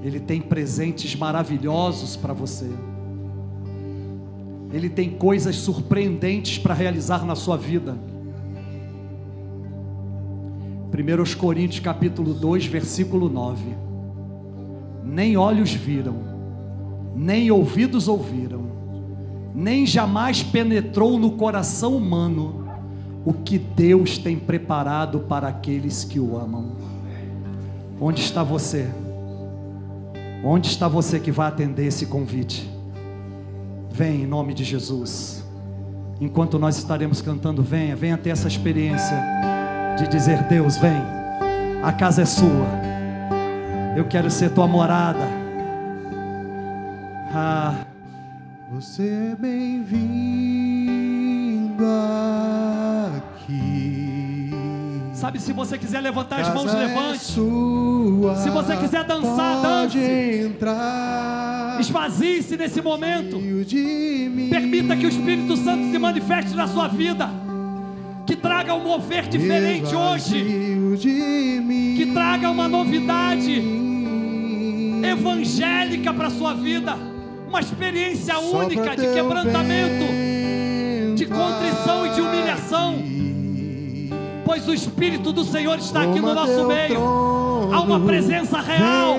Speaker 1: Ele tem presentes maravilhosos para você. Ele tem coisas surpreendentes para realizar na sua vida. 1 Coríntios capítulo 2, versículo 9. Nem olhos viram, nem ouvidos ouviram, nem jamais penetrou no coração humano o que Deus tem preparado para aqueles que o amam. Onde está você? Onde está você que vai atender esse convite? Vem em nome de Jesus. Enquanto nós estaremos cantando, venha ter essa experiência de dizer: Deus, vem, a casa é sua, eu quero ser tua morada.
Speaker 2: Você é bem-vindo aqui.
Speaker 1: Sabe, se você quiser levantar as mãos,
Speaker 2: Casa
Speaker 1: levante.
Speaker 2: É sua,
Speaker 1: se você quiser dançar,
Speaker 2: pode
Speaker 1: dance.
Speaker 2: Entrar.
Speaker 1: Esvazie-se nesse momento.
Speaker 2: De mim.
Speaker 1: Permita que o Espírito Santo se manifeste na sua vida. Que traga um mover diferente hoje. Que traga uma novidade evangélica para a sua vida. Uma experiência única de quebrantamento, de contrição e de humilhação. Pois o Espírito do Senhor está aqui no nosso meio. Há uma presença real.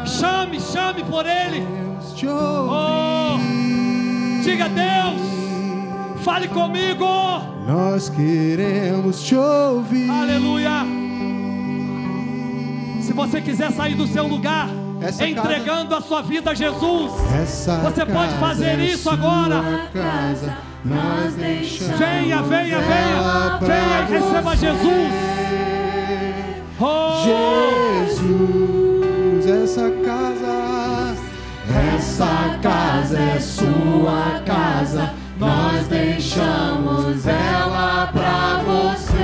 Speaker 1: Chame por Ele. Oh, diga: Deus, fale comigo.
Speaker 2: Nós queremos te ouvir.
Speaker 1: Aleluia. Se você quiser sair do seu lugar, entregando a sua vida a Jesus, você pode fazer isso agora.
Speaker 2: Nós deixamos.
Speaker 1: Venha e receba Jesus. Oh,
Speaker 2: Jesus, essa casa é sua casa. Nós deixamos ela pra você.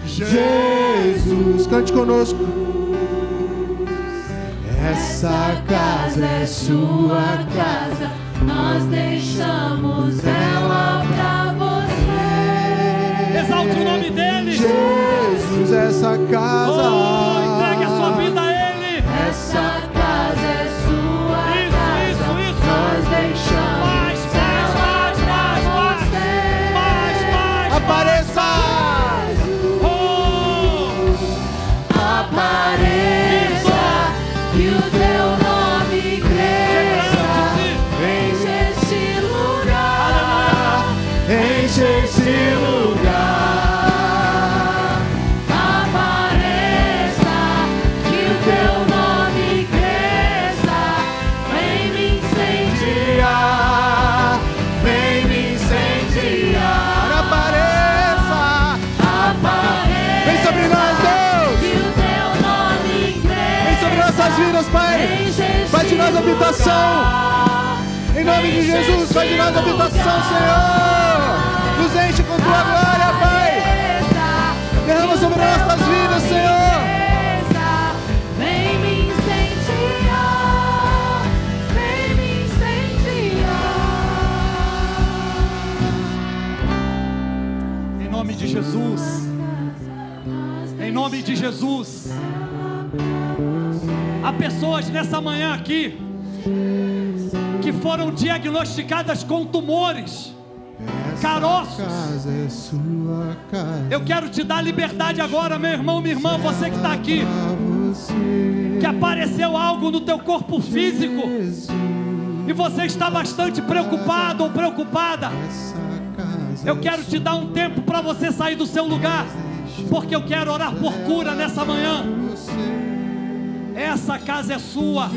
Speaker 2: Jesus, cante conosco. Essa casa é sua casa. Nós deixamos ela pra você.
Speaker 1: Exalte o nome dele.
Speaker 2: Jesus, essa casa.
Speaker 1: Oh, entregue a sua vida a Ele.
Speaker 2: Essa casa é sua casa.
Speaker 1: Isso.
Speaker 2: Nós deixamos mais. Apareça. Apareça e o teu nome cresça. Enche este lugar. Enche este lugar. Apareça que o teu nome cresça. Vem me incendiar. Vem me incendiar. Apareça. Vem sobre nós, Deus. Que o teu nome cresça. Vem sobre nossas vidas, Pai. Vai de nós a
Speaker 3: habitação. Em nome de Jesus, faz de nós habitação, Senhor. Nos enche com tua glória, Pai. Derrama sobre nossas vidas, Senhor.
Speaker 2: Vem me incendiar, vem me incendiar.
Speaker 1: Em nome de Jesus. Em nome de Jesus. Há pessoas nessa manhã aqui que foram diagnosticadas com tumores, caroços. Eu quero te dar liberdade agora, meu irmão, minha irmã, você que está aqui, que apareceu algo no teu corpo físico e você está bastante preocupado ou preocupada. Eu quero te dar um tempo para você sair do seu lugar, porque eu quero orar por cura nessa manhã. Essa casa é sua,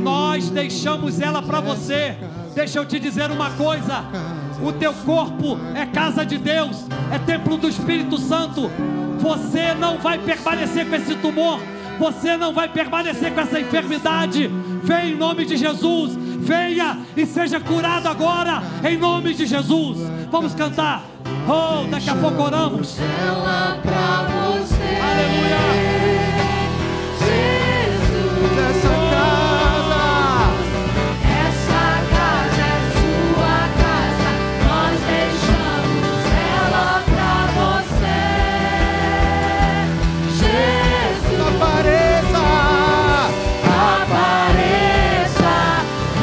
Speaker 1: nós deixamos ela para você. Deixa eu te dizer uma coisa: o teu corpo é casa de Deus, é templo do Espírito Santo. Você não vai permanecer com esse tumor, você não vai permanecer com essa enfermidade. Vem em nome de Jesus, venha e seja curado agora, em nome de Jesus. Vamos cantar. Oh, daqui a pouco oramos.
Speaker 2: Ela pra você.
Speaker 1: Aleluia.
Speaker 3: Essa
Speaker 2: Casa é sua casa, nós deixamos ela pra você. Jesus, apareça,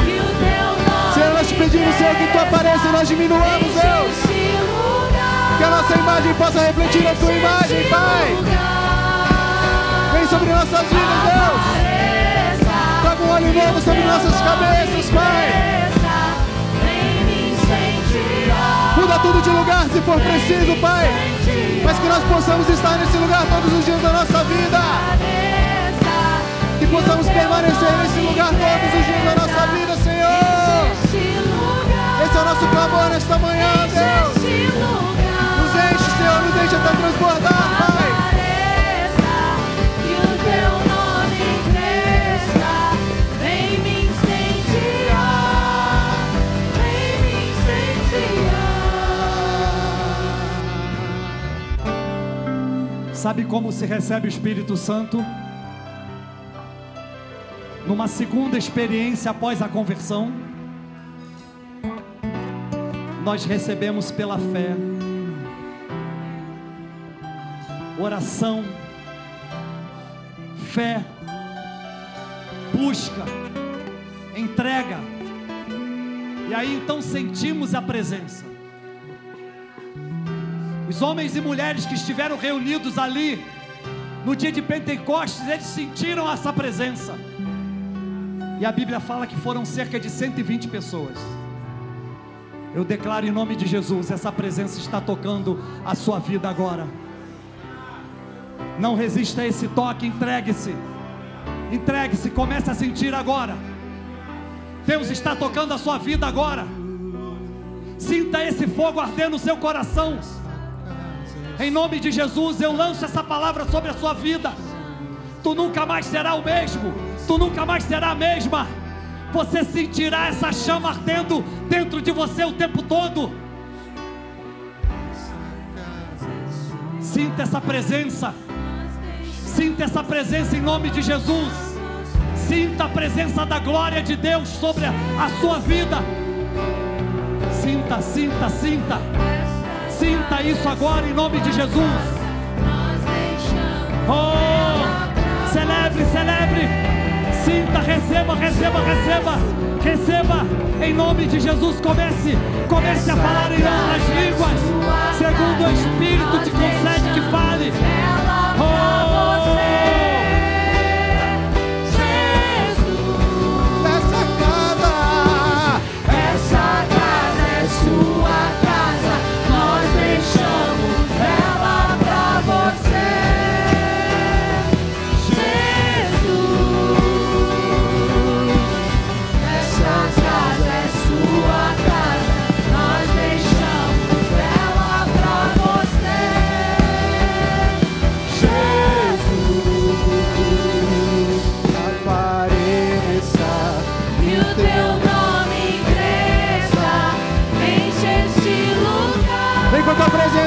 Speaker 2: que o teu nome.
Speaker 3: Senhor, nós te pedimos, Senhor, que tu apareça e nós diminuamos, Deus. Que a nossa imagem possa refletir a tua imagem, Pai. Vem sobre nossas vidas, Deus. Traga um óleo novo sobre nossas cabeças, Pai. Muda tudo de lugar se for preciso, Pai. Mas que nós possamos estar nesse lugar todos os dias da nossa vida. Que possamos permanecer nesse lugar todos os dias da nossa vida, Senhor. Esse é o nosso clamor nesta manhã, Deus. Nos enche, Senhor, nos enche até transbordar, Pai.
Speaker 1: Sabe como se recebe o Espírito Santo? Numa segunda experiência após a conversão, nós recebemos pela fé. Oração, fé, busca, entrega. E aí então sentimos a presença. Os homens e mulheres que estiveram reunidos ali no dia de Pentecostes, eles sentiram essa presença. E a Bíblia fala que foram cerca de 120 pessoas. Eu declaro em nome de Jesus, essa presença está tocando a sua vida agora. Não resista a esse toque, entregue-se. Entregue-se, comece a sentir agora. Deus está tocando a sua vida agora. Sinta esse fogo arder no seu coração. Em nome de Jesus, eu lanço essa palavra sobre a sua vida. Tu nunca mais será o mesmo. Tu nunca mais será a mesma. Você sentirá essa chama ardendo dentro de você o tempo todo. Sinta essa presença. Sinta essa presença em nome de Jesus. Sinta a presença da glória de Deus sobre a sua vida. Sinta, sinta, sinta. Sinta isso agora em nome de Jesus. Oh, celebre, celebre. Sinta, receba, receba, receba. Receba em nome de Jesus. Comece a falar em outras línguas, segundo o Espírito te concede que fale. Oh,
Speaker 2: essa casa é sua casa, nós deixamos ela pra você. Jesus, essa casa é sua casa, nós deixamos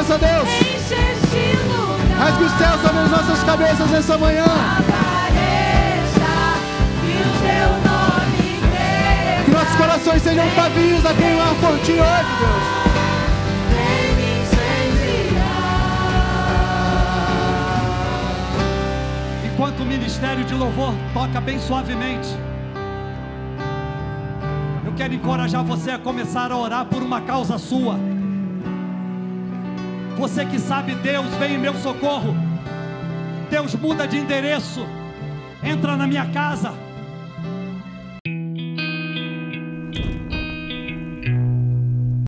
Speaker 3: presença, Deus.
Speaker 2: Enche este lugar.
Speaker 3: Rasgue os céus sobre as nossas cabeças nessa manhã.
Speaker 2: Apareça, que o teu nome cresça.
Speaker 3: Que nossos corações sejam pavios a queimar por Ti hoje, Deus.
Speaker 2: Vem me incendiar.
Speaker 1: Enquanto o ministério de louvor toca bem suavemente, eu quero encorajar você a começar a orar por uma causa sua. Você que sabe, Deus vem em meu socorro. Deus muda de endereço. Entra na minha casa.